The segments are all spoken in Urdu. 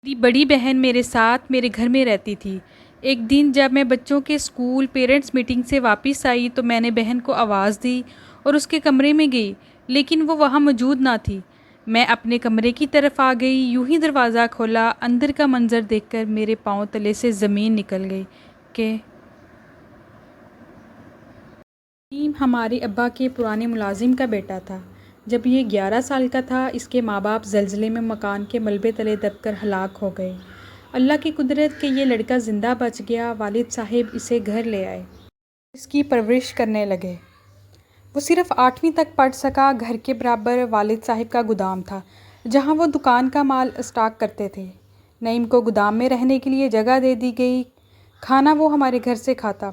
میری بڑی بہن میرے ساتھ میرے گھر میں رہتی تھی۔ ایک دن جب میں بچوں کے اسکول پیرنٹس میٹنگ سے واپس آئی تو میں نے بہن کو آواز دی اور اس کے کمرے میں گئی، لیکن وہ وہاں موجود نہ تھی۔ میں اپنے کمرے کی طرف آ گئی، یوں ہی دروازہ کھولا، اندر کا منظر دیکھ کر میرے پاؤں تلے سے زمین نکل گئی کہ نیم ہمارے ابا کے پرانے ملازم کا بیٹا تھا۔ جب یہ 11 سال کا تھا، اس کے ماں باپ زلزلے میں مکان کے ملبے تلے دب کر ہلاک ہو گئے۔ اللہ کی قدرت کہ یہ لڑکا زندہ بچ گیا۔ والد صاحب اسے گھر لے آئے، اس کی پرورش کرنے لگے۔ وہ صرف 8ویں تک پڑھ سکا۔ گھر کے برابر والد صاحب کا گودام تھا، جہاں وہ دکان کا مال اسٹاک کرتے تھے۔ نعیم کو گودام میں رہنے کے لیے جگہ دے دی گئی۔ کھانا وہ ہمارے گھر سے کھاتا۔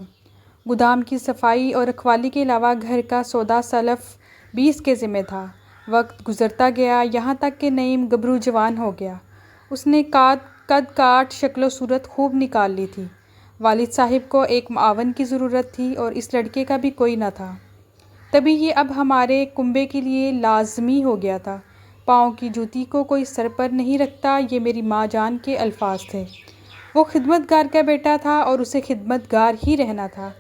گودام کی صفائی اور رکھوالی کے علاوہ گھر کا سودا سلف بھی اس کے ذمہ تھا۔ وقت گزرتا گیا، یہاں تک کہ نعیم گبرو جوان ہو گیا۔ اس نے قد کاٹ، شکل و صورت خوب نکال لی تھی۔ والد صاحب کو ایک معاون کی ضرورت تھی اور اس لڑکے کا بھی کوئی نہ تھا۔ تبھی یہ اب ہمارے کنبے کے لیے لازمی ہو گیا تھا۔ پاؤں کی جوتی کو کوئی سر پر نہیں رکھتا، یہ میری ماں جان کے الفاظ تھے۔ وہ خدمت گار کا بیٹا تھا اور اسے خدمت گار ہی رہنا تھا۔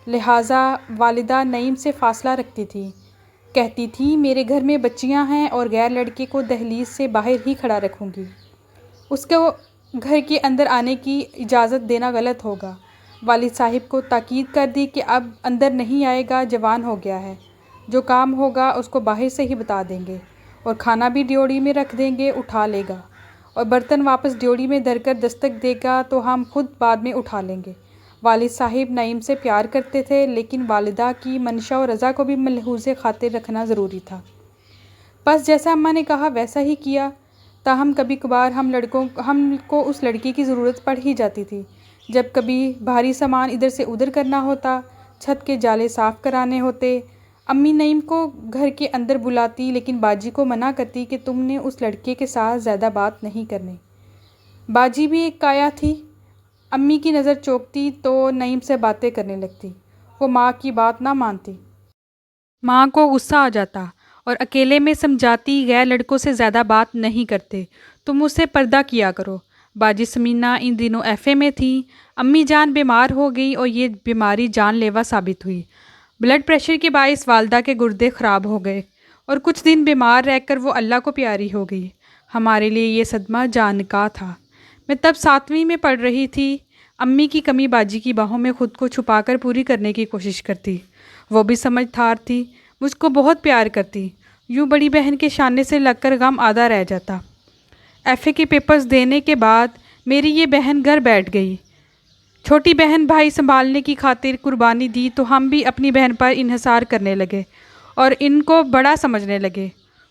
لہٰذا والدہ نعیم سے فاصلہ رکھتی تھی، کہتی تھی میرے گھر میں بچیاں ہیں اور غیر لڑکے کو دہلیز سے باہر ہی کھڑا رکھوں گی۔ اس کو گھر کے اندر آنے کی اجازت دینا غلط ہوگا۔ والد صاحب کو تاکید کر دی کہ اب اندر نہیں آئے گا، جوان ہو گیا ہے۔ جو کام ہوگا اس کو باہر سے ہی بتا دیں گے، اور کھانا بھی ڈیوڑی میں رکھ دیں گے، اٹھا لے گا، اور برتن واپس ڈیوڑی میں دھر کر دستک دے گا تو ہم خود بعد میں اٹھا لیں گے۔ والد صاحب نعیم سے پیار کرتے تھے، لیکن والدہ کی منشا و رضا کو بھی ملحوظ خاطر رکھنا ضروری تھا۔ بس جیسا اماں نے کہا ویسا ہی کیا۔ تاہم کبھی کبھار ہم کو اس لڑکی کی ضرورت پڑ ہی جاتی تھی۔ جب کبھی بھاری سامان ادھر سے ادھر کرنا ہوتا، چھت کے جالے صاف کرانے ہوتے، امی نعیم کو گھر کے اندر بلاتی، لیکن باجی کو منع کرتی کہ تم نے اس لڑکے کے ساتھ زیادہ بات نہیں کرنی۔ باجی بھی ایک کایا تھی۔ امی کی نظر چوکتی تو نعیم سے باتیں کرنے لگتی۔ وہ ماں کی بات نہ مانتی۔ ماں کو غصہ آ جاتا اور اکیلے میں سمجھاتی غیر لڑکوں سے زیادہ بات نہیں کرتے، تم اس سے پردہ کیا کرو۔ باجی سمینہ ان دنوں ایف اے میں تھیں۔ امی جان بیمار ہو گئی اور یہ بیماری جان لیوا ثابت ہوئی۔ بلڈ پریشر کے باعث والدہ کے گردے خراب ہو گئے اور کچھ دن بیمار رہ کر وہ اللہ کو پیاری ہو گئی۔ ہمارے لیے یہ صدمہ جان نکاح تھا۔ میں تب 7ویں میں پڑھ رہی تھی۔ امی کی کمی باجی کی باہوں میں خود کو چھپا کر پوری کرنے کی کوشش کرتی۔ وہ بھی سمجھدار تھی، مجھ کو بہت پیار کرتی۔ یوں بڑی بہن کے شانے سے لگ کر غم آدھا رہ جاتا۔ ایف اے کے پیپرز دینے کے بعد میری یہ بہن گھر بیٹھ گئی۔ چھوٹی بہن بھائی سنبھالنے کی خاطر قربانی دی تو ہم بھی اپنی بہن پر انحصار کرنے لگے اور ان کو بڑا سمجھنے لگے۔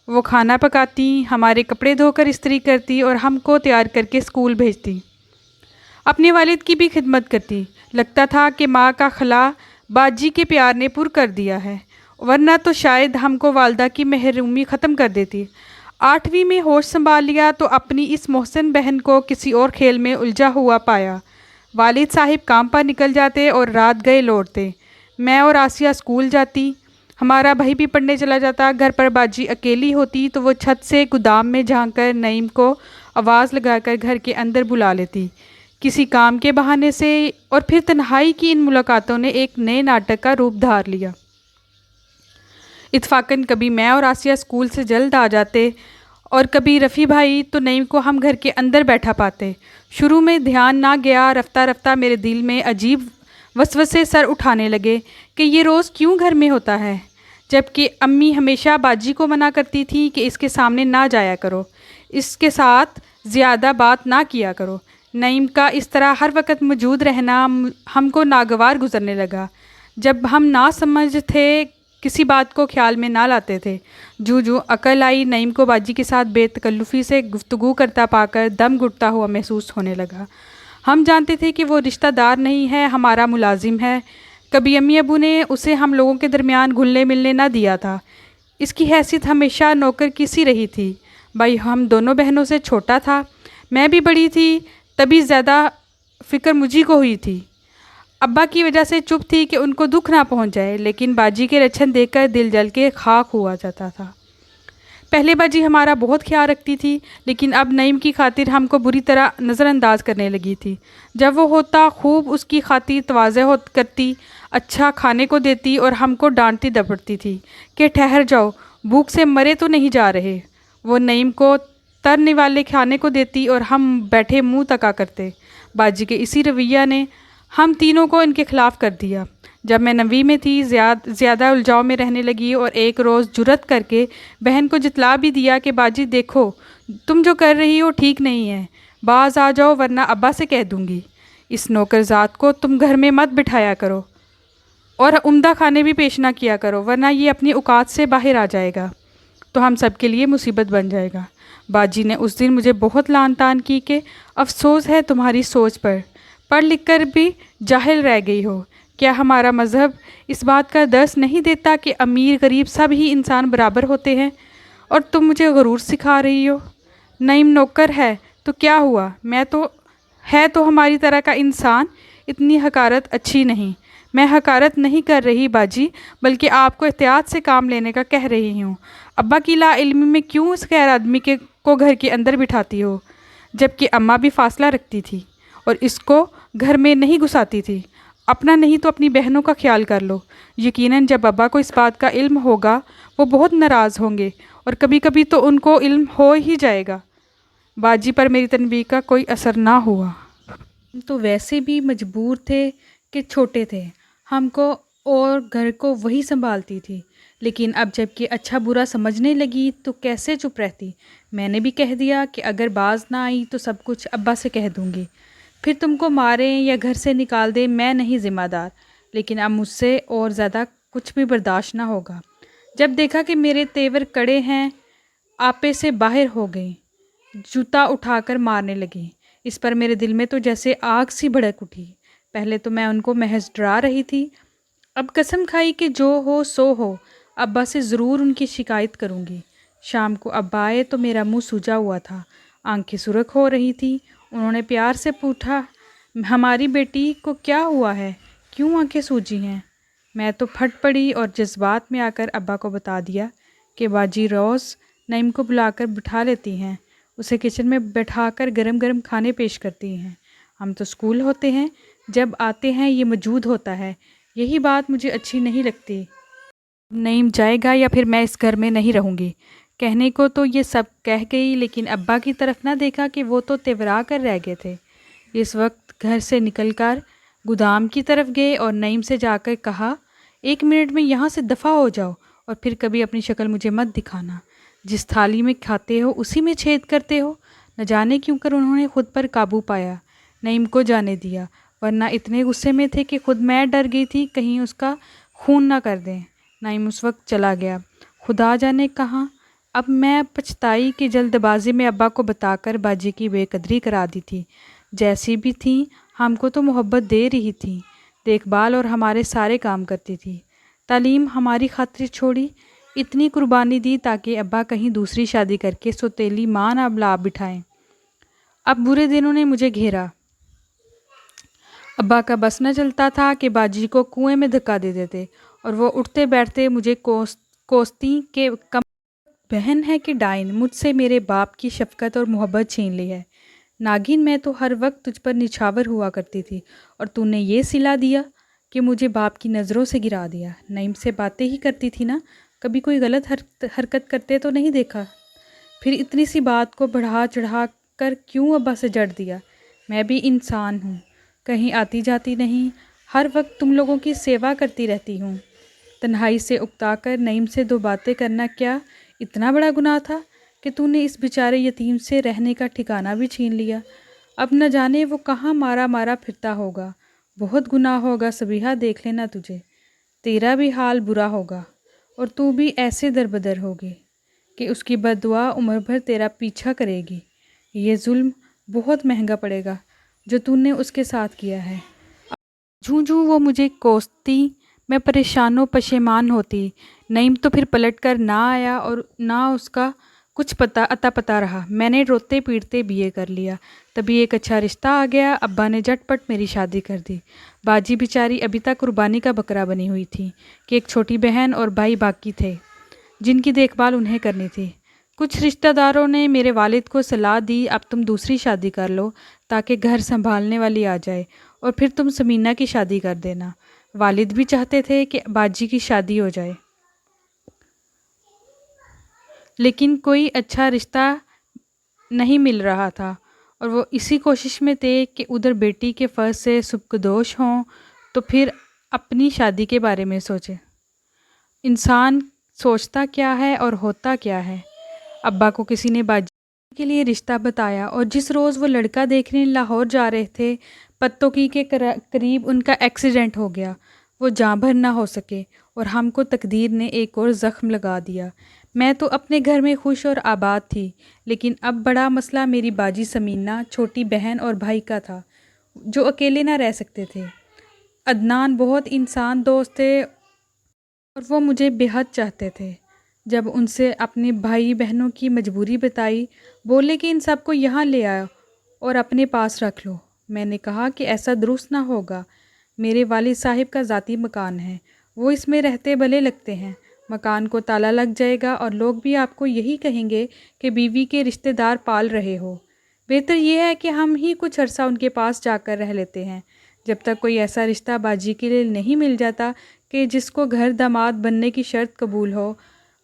وہ کھانا پکاتی، ہمارے کپڑے دھو کر استری کرتی اور ہم کو تیار کر کے اسکول بھیجتی۔ اپنے والد کی بھی خدمت کرتی۔ لگتا تھا کہ ماں کا خلا باجی کے پیار نے پر کر دیا ہے، ورنہ تو شاید ہم کو والدہ کی محرومی ختم کر دیتی۔ 8ویں میں ہوش سنبھال لیا تو اپنی اس محسن بہن کو کسی اور کھیل میں الجھا ہوا پایا۔ والد صاحب کام پر نکل جاتے اور رات گئے لوٹتے۔ میں اور آسیہ اسکول جاتی، ہمارا بھائی بھی پڑھنے چلا جاتا۔ گھر پر باجی اکیلی ہوتی تو وہ چھت سے گودام میں جھانک کر نعیم کو آواز لگا کر گھر کے اندر بلا لیتی کسی کام کے بہانے سے، اور پھر تنہائی کی ان ملاقاتوں نے ایک نئے ناٹک کا روپ دھار لیا۔ اتفاقاً کبھی میں اور آسیہ اسکول سے جلد آ جاتے اور کبھی رفیع بھائی، تو نعیم کو ہم گھر کے اندر بیٹھا پاتے۔ شروع میں دھیان نہ گیا، رفتہ رفتہ میرے دل میں عجیب وسوسے سر اٹھانے لگے کہ یہ روز کیوں گھر میں ہوتا ہے، جبکہ امی ہمیشہ باجی کو منع کرتی تھی کہ اس کے سامنے نہ جایا کرو، اس کے ساتھ زیادہ بات نہ کیا کرو۔ نعیم کا اس طرح ہر وقت موجود رہنا ہم کو ناگوار گزرنے لگا۔ جب ہم نہ سمجھ تھے، کسی بات کو خیال میں نہ لاتے تھے، جو عقل آئی نعیم کو باجی کے ساتھ بے تکلفی سے گفتگو کرتا پا کر دم گھٹتا ہوا محسوس ہونے لگا۔ ہم جانتے تھے کہ وہ رشتہ دار نہیں ہے، ہمارا ملازم ہے۔ کبھی امی ابو نے اسے ہم لوگوں کے درمیان گھلنے ملنے نہ دیا تھا۔ اس کی حیثیت ہمیشہ نوکر کی سی رہی تھی۔ بھائی ہم دونوں بہنوں سے چھوٹا تھا، میں بھی بڑی تھی، تبھی زیادہ فکر مجھی کو ہوئی تھی۔ ابا کی وجہ سے چپ تھی کہ ان کو دکھ نہ پہنچ جائے، لیکن باجی کے لچھن دیکھ کر دل جل کے خاک ہوا جاتا تھا۔ پہلے باجی ہمارا بہت خیال رکھتی تھی، لیکن اب نعیم کی خاطر ہم کو بری طرح نظر انداز کرنے لگی تھی۔ جب وہ ہوتا خوب اس کی خاطر تواضع کرتی، اچھا کھانے کو دیتی اور ہم کو ڈانٹتی ڈپٹتی تھی کہ ٹھہر جاؤ، بھوک سے مرے تو نہیں جا رہے۔ وہ نعیم کو ترنے والے کھانے کو دیتی اور ہم بیٹھے منہ تکا کرتے۔ باجی کے اسی رویہ نے ہم تینوں کو ان کے خلاف کر دیا۔ جب میں 9ویں میں تھی، زیادہ الجھاؤ میں رہنے لگی اور ایک روز جرأت کر کے بہن کو جتلا بھی دیا کہ باجی دیکھو، تم جو کر رہی ہو ٹھیک نہیں ہے، باز آ جاؤ ورنہ ابا سے کہہ دوں گی۔ اس نوکرزاد کو تم گھر میں مت بٹھایا کرو اور عمدہ کھانے بھی پیش نہ کیا کرو، ورنہ یہ اپنی اوقات سے باہر آ جائے گا تو ہم سب کے لیے مصیبت بن جائے گا۔ باجی نے اس دن مجھے بہت لعن طعن کی کہ افسوس ہے تمہاری سوچ پر، پڑھ لکھ کر بھی جاہل رہ گئی ہو۔ کیا ہمارا مذہب اس بات کا درس نہیں دیتا کہ امیر غریب سب ہی انسان برابر ہوتے ہیں، اور تم مجھے غرور سکھا رہی ہو؟ نعیم نوکر ہے تو کیا ہوا، میں تو ہے تو ہماری طرح کا انسان، اتنی حقارت اچھی نہیں۔ میں حقارت نہیں کر رہی باجی، بلکہ آپ کو احتیاط سے کام لینے کا کہہ رہی ہوں۔ ابا کی لا علمی میں کیوں اس غیر آدمی کو گھر کے اندر بٹھاتی ہو، جبکہ اماں بھی فاصلہ رکھتی تھی اور اس کو گھر میں نہیں گھساتی تھی؟ اپنا نہیں تو اپنی بہنوں کا خیال کر لو۔ یقیناً جب ابا کو اس بات کا علم ہوگا وہ بہت ناراض ہوں گے، اور کبھی کبھی تو ان کو علم ہو ہی جائے گا۔ باجی پر میری تنبیہ کا کوئی اثر نہ ہوا۔ تو ویسے بھی مجبور تھے کہ چھوٹے تھے، ہم کو اور گھر کو وہی سنبھالتی تھی، لیکن اب جب کہ اچھا برا سمجھنے لگی تو کیسے چپ رہتی؟ میں نے بھی کہہ دیا کہ اگر باز نہ آئی تو سب کچھ ابا سے کہہ دوں گی، پھر تم کو ماریں یا گھر سے نکال دیں، میں نہیں ذمہ دار۔ لیکن اب مجھ سے اور زیادہ کچھ بھی برداشت نہ ہوگا۔ جب دیکھا کہ میرے تیور کڑے ہیں، آپے سے باہر ہو گئیں، جوتا اٹھا کر مارنے لگیں۔ اس پر میرے دل میں تو جیسے آگ سی بھڑک اٹھی۔ پہلے تو میں ان کو محض ڈرا رہی تھی، اب قسم کھائی کہ جو ہو سو ہو، ابا سے ضرور ان کی شکایت کروں گی۔ شام کو ابا آئے تو میرا منہ سوجا ہوا تھا، آنکھیں سرخ ہو رہی تھیں۔ انہوں نے پیار سے پوچھا، ہماری بیٹی کو کیا ہوا ہے، کیوں آنکھیں سوجی ہیں؟ میں تو پھٹ پڑی اور جذبات میں آ کر ابا کو بتا دیا کہ باجی روز نعیم کو بلا کر بٹھا لیتی ہیں، اسے کچن میں بیٹھا کر گرم گرم کھانے پیش کرتی ہیں۔ ہم تو اسکول ہوتے ہیں، جب آتے ہیں یہ موجود ہوتا ہے، یہی بات مجھے اچھی نہیں لگتی۔ نعیم جائے گا یا پھر میں اس گھر میں نہیں رہوں گی۔ کہنے کو تو یہ سب کہہ گئی، لیکن ابا کی طرف نہ دیکھا کہ وہ تو تیورا کر رہ گئے تھے۔ اس وقت گھر سے نکل کر گودام کی طرف گئے اور نعیم سے جا کر کہا، 1 منٹ میں یہاں سے دفع ہو جاؤ اور پھر کبھی اپنی شکل مجھے مت دکھانا۔ جس تھالی میں کھاتے ہو اسی میں چھید کرتے ہو۔ نہ جانے کیوں کر انہوں نے خود پر قابو پایا، نعیم کو جانے دیا، ورنہ اتنے غصے میں تھے کہ خود میں ڈر گئی تھی کہیں اس کا خون نہ کر دیں۔ نعیم اس وقت چلا گیا، خدا جانے کہاں۔ اب میں پچھتائی کہ جلد بازی میں ابا کو بتا کر باجی کی بے قدری کرا دی تھی۔ جیسی بھی تھیں ہم کو تو محبت دے رہی تھیں، دیکھ بھال اور ہمارے سارے کام کرتی تھی۔ تعلیم ہماری خاطر چھوڑی، اتنی قربانی دی تاکہ ابا کہیں دوسری شادی کر کے سوتیلی ماں نہ لا بٹھائیں۔ اب برے دنوں نے مجھے گھیرا۔ ابا کا بس نہ چلتا تھا کہ باجی کو کنویں میں دھکا دے دیتے اور وہ اٹھتے بیٹھتے مجھے کوستی کہ کم بہن ہے کہ ڈائن، مجھ سے میرے باپ کی شفقت اور محبت چھین لی ہے۔ ناگن میں تو ہر وقت تجھ پر نچھاور ہوا کرتی تھی، اور تو نے یہ صلہ دیا کہ مجھے باپ کی نظروں سے گرا دیا۔ نعیم سے باتیں ہی کرتی تھی نا، کبھی کوئی غلط حرکت کرتے تو نہیں دیکھا؟ پھر اتنی سی بات کو بڑھا چڑھا کر کیوں ابا سے جڑ دیا؟ میں بھی انسان ہوں، کہیں آتی جاتی نہیں، ہر وقت تم لوگوں کی سیوا کرتی رہتی ہوں۔ تنہائی سے اکتا کر نعیم سے 2 باتیں کرنا کیا اتنا بڑا گناہ تھا کہ تو نے اس بیچارے یتیم سے رہنے کا ٹھکانہ بھی چھین لیا؟ اب نہ جانے وہ کہاں مارا مارا پھرتا ہوگا۔ بہت گناہ ہوگا صبیحہ، دیکھ لینا تجھے، تیرا بھی حال برا ہوگا اور تو بھی ایسے دربدر ہوگی کہ اس کی بد دعا عمر بھر تیرا پیچھا کرے گی۔ یہ ظلم بہت مہنگا پڑے گا جو تو نے اس کے ساتھ کیا ہے۔ جوں جوں وہ مجھے کوستی میں پریشان و پشیمان ہوتی۔ نعیم تو پھر پلٹ کر نہ آیا اور نہ اس کا کچھ اتا پتا رہا۔ میں نے روتے پیٹتے BA کر لیا، تبھی ایک اچھا رشتہ آ گیا۔ ابا نے جھٹ پٹ میری شادی کر دی۔ باجی بیچاری ابھی تک قربانی کا بکرا بنی ہوئی تھی کہ ایک چھوٹی بہن اور بھائی باقی تھے جن کی دیکھ بھال انہیں کرنی تھی۔ کچھ رشتہ داروں نے میرے والد کو صلاح دی اب تم دوسری شادی کر لو تاکہ گھر سنبھالنے والی آ جائے اور پھر تم سمینہ کی شادی کر دینا۔ والد بھی چاہتے تھے کہ باجی کی شادی ہو جائے، لیکن کوئی اچھا رشتہ نہیں مل رہا تھا اور وہ اسی کوشش میں تھے کہ ادھر بیٹی کے فرض سے سبکدوش ہوں تو پھر اپنی شادی کے بارے میں سوچیں۔ انسان سوچتا کیا ہے اور ہوتا کیا ہے۔ ابا کو کسی نے باجی کے لیے رشتہ بتایا اور جس روز وہ لڑکا دیکھنے لاہور جا رہے تھے پتوکی کے قریب ان کا ایکسیڈنٹ ہو گیا۔ وہ جاں بھر نہ ہو سکے اور ہم کو تقدیر نے ایک اور زخم لگا دیا۔ میں تو اپنے گھر میں خوش اور آباد تھی، لیکن اب بڑا مسئلہ میری باجی سمینہ، چھوٹی بہن اور بھائی کا تھا جو اکیلے نہ رہ سکتے تھے۔ عدنان بہت انسان دوست تھے اور وہ مجھے بے حد چاہتے تھے۔ جب ان سے اپنے بھائی بہنوں کی مجبوری بتائی، بولے کہ ان سب کو یہاں لے آؤ اور اپنے پاس رکھ لو۔ میں نے کہا کہ ایسا درست نہ ہوگا، میرے والد صاحب کا ذاتی مکان ہے، وہ اس میں رہتے بھلے لگتے ہیں، مکان کو تالا لگ جائے گا اور لوگ بھی آپ کو یہی کہیں گے کہ بیوی کے رشتہ دار پال رہے ہو۔ بہتر یہ ہے کہ ہم ہی کچھ عرصہ ان کے پاس جا کر رہ لیتے ہیں، جب تک کوئی ایسا رشتہ باجی کے لیے نہیں مل جاتا کہ جس کو گھر داماد بننے کی شرط قبول ہو۔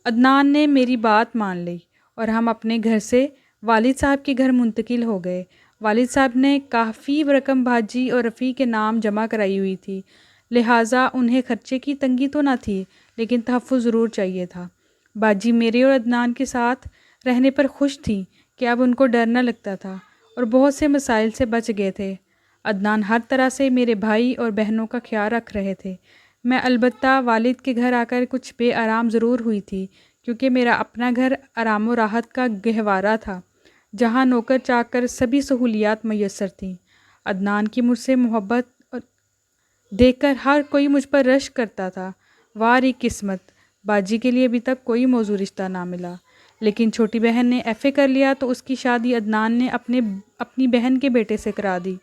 عدنان نے میری بات مان لی اور ہم اپنے گھر سے والد صاحب کے گھر منتقل ہو گئے۔ والد صاحب نے کافی رقم باجی اور رفیع کے نام جمع کرائی ہوئی تھی، لہٰذا انہیں خرچے کی تنگی تو نہ تھی، لیکن تحفظ ضرور چاہیے تھا۔ باجی میرے اور عدنان کے ساتھ رہنے پر خوش تھیں کہ اب ان کو ڈر نہ لگتا تھا اور بہت سے مسائل سے بچ گئے تھے۔ عدنان ہر طرح سے میرے بھائی اور بہنوں کا خیال رکھ رہے تھے۔ میں البتہ والد کے گھر آ کر کچھ بے آرام ضرور ہوئی تھی، کیونکہ میرا اپنا گھر آرام و راحت کا گہوارہ تھا، جہاں نوکر چاکر سبھی سہولیات میسر تھیں۔ عدنان کی مجھ سے محبت دیکھ کر ہر کوئی مجھ پر رشک کرتا تھا۔ واری قسمت، باجی کے لیے ابھی تک کوئی موزوں رشتہ نہ ملا، لیکن چھوٹی بہن نے ایف اے کر لیا تو اس کی شادی عدنان نے اپنی بہن کے بیٹے سے کرا دی۔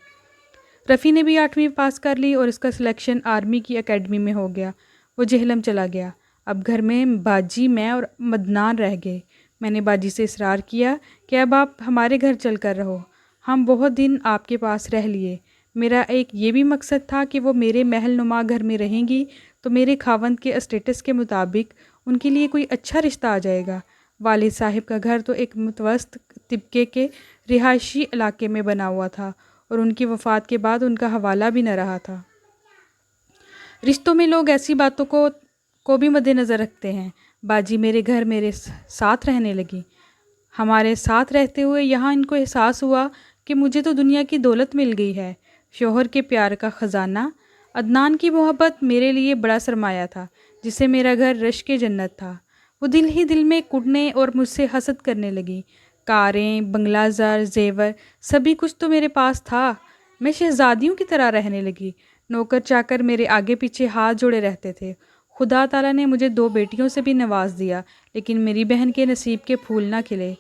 رفیع نے بھی 8ویں پاس کر لی اور اس کا سلیکشن آرمی کی اکیڈمی میں ہو گیا۔ وہ جہلم چلا گیا۔ اب گھر میں باجی، میں اور عدنان رہ گئے۔ میں نے باجی سے اصرار کیا کہ اب آپ ہمارے گھر چل کر رہو، ہم بہت دن آپ کے پاس رہ لیے۔ میرا ایک یہ بھی مقصد تھا کہ وہ میرے محل نما گھر میں رہیں گی تو میرے خاوند کے اسٹیٹس کے مطابق ان کے لیے کوئی اچھا رشتہ آ جائے گا۔ والد صاحب کا گھر تو ایک متوسط طبقے کے رہائشی علاقے میں بنا ہوا تھا اور ان کی وفات کے بعد ان کا حوالہ بھی نہ رہا تھا۔ رشتوں میں لوگ ایسی باتوں کو بھی مد نظر رکھتے ہیں۔ باجی میرے گھر میرے ساتھ رہنے لگی۔ ہمارے ساتھ رہتے ہوئے یہاں ان کو احساس ہوا کہ مجھے تو دنیا کی دولت مل گئی ہے، شوہر کے پیار کا خزانہ۔ عدنان کی محبت میرے لیے بڑا سرمایہ تھا، جسے میرا گھر رشک جنت تھا۔ وہ دل ہی دل میں کڑنے اور مجھ سے حسد کرنے لگی۔ کاریں، بنگلہ زر، زیور، سبھی کچھ تو میرے پاس تھا۔ میں شہزادیوں کی طرح رہنے لگی۔ نوکر چاکر میرے آگے پیچھے ہاتھ جوڑے رہتے تھے۔ خدا تعالیٰ نے مجھے 2 بیٹیوں سے بھی نواز دیا، لیکن میری بہن کے نصیب کے پھول نہ کھلے۔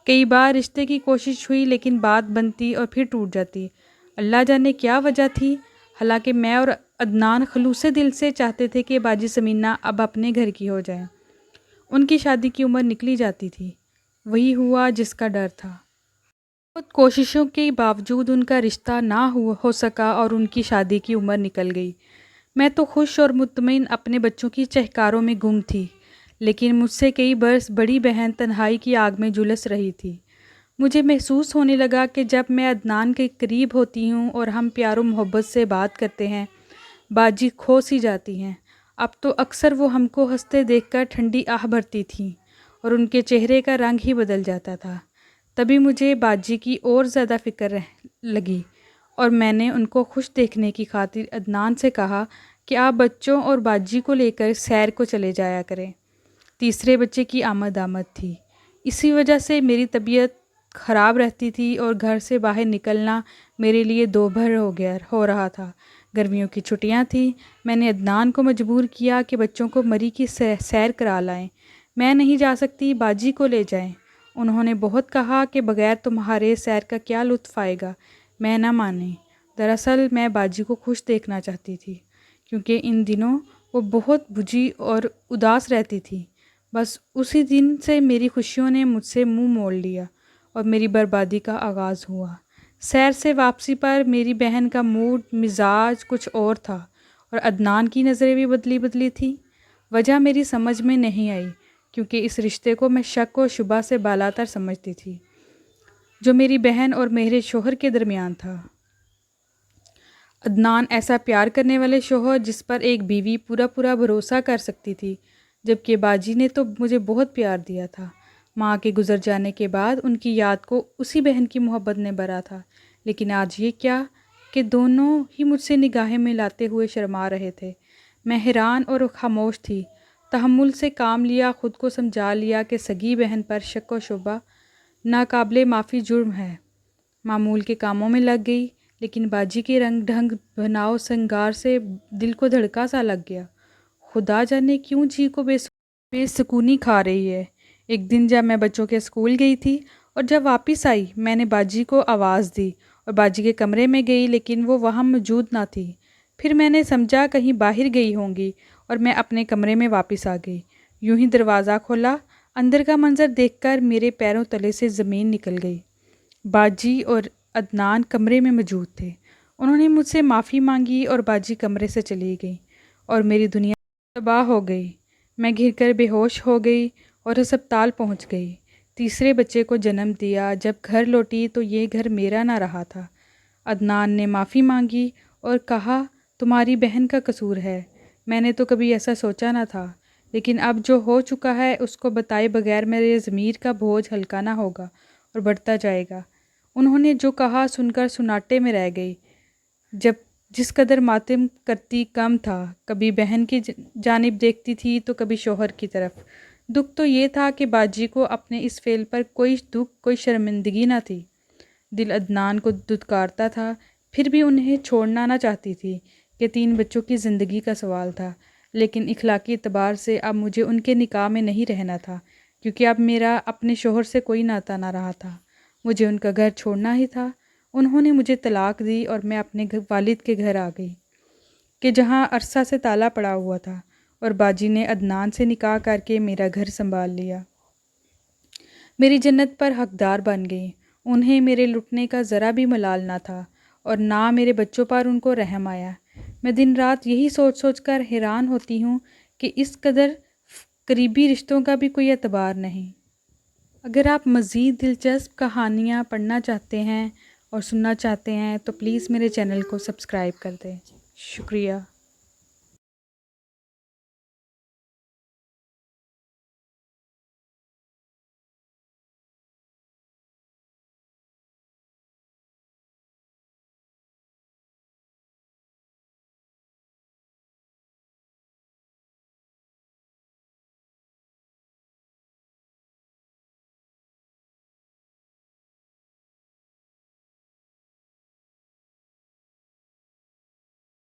کئی بار رشتے کی کوشش ہوئی، لیکن بات بنتی اور پھر ٹوٹ جاتی۔ اللہ جانے کیا وجہ تھی، حالانکہ میں اور عدنان خلوص دل سے چاہتے تھے کہ باجی سمینہ اب اپنے گھر کی ہو جائیں۔ ان کی شادی کی عمر نکلی جاتی تھی۔ وہی ہوا جس کا ڈر تھا۔ بہت کوششوں کے باوجود ان کا رشتہ نہ ہو سکا اور ان کی شادی کی عمر نکل گئی۔ میں تو خوش اور مطمئن اپنے بچوں کی چہکاروں میں گم تھی، لیکن مجھ سے کئی برس بڑی بہن تنہائی کی آگ میں جھلس رہی تھی۔ مجھے محسوس ہونے لگا کہ جب میں عدنان کے قریب ہوتی ہوں اور ہم پیار و محبت سے بات کرتے ہیں، باجی کھو سی جاتی ہیں۔ اب تو اکثر وہ ہم کو ہنستے دیکھ کر ٹھنڈی آہ بھرتی تھیں اور ان کے چہرے کا رنگ ہی بدل جاتا تھا۔ تبھی مجھے باجی کی اور زیادہ فکر لگی اور میں نے ان کو خوش دیکھنے کی خاطر عدنان سے کہا کہ آپ بچوں اور باجی کو لے کر سیر کو چلے جایا کریں۔ تیسرے بچے کی آمد تھی، اسی وجہ سے میری طبیعت خراب رہتی تھی اور گھر سے باہر نکلنا میرے لیے دوبھر ہو رہا تھا۔ گرمیوں کی چھٹیاں تھیں۔ میں نے عدنان کو مجبور کیا کہ بچوں کو مری کی سیر کرا لائیں۔ میں نہیں جا سکتی، باجی کو لے جائیں۔ انہوں نے بہت کہا کہ بغیر تمہارے سیر کا کیا لطف آئے گا۔ میں نہ مانی۔ دراصل میں باجی کو خوش دیکھنا چاہتی تھی، کیونکہ ان دنوں وہ بہت بجھی اور اداس رہتی تھی۔ بس اسی دن سے میری خوشیوں نے مجھ سے منہ موڑ لیا اور میری بربادی کا آغاز ہوا۔ سیر سے واپسی پر میری بہن کا موڈ مزاج کچھ اور تھا اور عدنان کی نظریں بھی بدلی تھیں۔ وجہ میری سمجھ میں نہیں آئی، کیونکہ اس رشتے کو میں شک و شبہ سے بالاتر سمجھتی تھی جو میری بہن اور میرے شوہر کے درمیان تھا۔ عدنان ایسا پیار کرنے والے شوہر جس پر ایک بیوی پورا بھروسہ کر سکتی تھی، جبکہ باجی نے تو مجھے بہت پیار دیا تھا۔ ماں کے گزر جانے کے بعد ان کی یاد کو اسی بہن کی محبت نے بھرا تھا، لیکن آج یہ کیا کہ دونوں ہی مجھ سے نگاہیں ملاتے ہوئے شرما رہے تھے۔ میں حیران اور خاموش تھی۔ تحمل سے کام لیا، خود کو سمجھا لیا کہ سگی بہن پر شک و شبہ ناقابل معافی جرم ہے۔ معمول کے کاموں میں لگ گئی، لیکن باجی کے رنگ ڈھنگ بناؤ سنگار سے دل کو دھڑکا سا لگ گیا۔ خدا جانے کیوں جی کو بے سکونی کھا رہی ہے۔ ایک دن جب میں بچوں کے اسکول گئی تھی اور جب واپس آئی، میں نے باجی کو آواز دی اور باجی کے کمرے میں گئی، لیکن وہ وہاں موجود نہ تھی۔ پھر میں نے سمجھا کہیں باہر گئی ہوں گی اور میں اپنے کمرے میں واپس آ گئی۔ یوں ہی دروازہ کھولا، اندر کا منظر دیکھ کر میرے پیروں تلے سے زمین نکل گئی۔ باجی اور عدنان کمرے میں موجود تھے۔ انہوں نے مجھ سے معافی مانگی اور باجی کمرے سے چلی گئی اور میری دنیا تباہ ہو گئی۔ میں گر کر بے ہوش ہو گئی اور ہسپتال پہنچ گئی۔ تیسرے بچے کو جنم دیا۔ جب گھر لوٹی تو یہ گھر میرا نہ رہا تھا۔ عدنان نے معافی مانگی اور کہا تمہاری بہن کا قصور ہے۔ میں نے تو کبھی ایسا سوچا نہ تھا، لیکن اب جو ہو چکا ہے اس کو بتائے بغیر میرے ضمیر کا بوجھ ہلکا نہ ہوگا اور بڑھتا جائے گا۔ انہوں نے جو کہا سن کر سناٹے میں رہ گئی۔ جس قدر ماتم کرتی کم تھا، کبھی بہن کی جانب دیکھتی تھی تو کبھی شوہر کی طرف۔ دکھ تو یہ تھا کہ باجی کو اپنے اس فعل پر کوئی دکھ، کوئی شرمندگی نہ تھی۔ دل عدنان کو دھتکارتا تھا، پھر بھی انہیں چھوڑنا نہ چاہتی تھی کہ 3 بچوں کی زندگی کا سوال تھا، لیکن اخلاقی اعتبار سے اب مجھے ان کے نکاح میں نہیں رہنا تھا، کیونکہ اب میرا اپنے شوہر سے کوئی ناتا نہ رہا تھا۔ مجھے ان کا گھر چھوڑنا ہی تھا۔ انہوں نے مجھے طلاق دی اور میں اپنے والد کے گھر آ گئی کہ جہاں عرصہ سے تالا پڑا ہوا تھا، اور باجی نے عدنان سے نکاح کر کے میرا گھر سنبھال لیا۔ میری جنت پر حقدار بن گئی۔ انہیں میرے لٹنے کا ذرا بھی ملال نہ تھا اور نہ میرے بچوں پر ان کو رحم آیا۔ میں دن رات یہی سوچ کر حیران ہوتی ہوں کہ اس قدر قریبی رشتوں کا بھی کوئی اعتبار نہیں۔ اگر آپ مزید دلچسپ کہانیاں پڑھنا چاہتے ہیں اور سننا چاہتے ہیں تو پلیز میرے چینل کو سبسکرائب کر دیں۔ شکریہ۔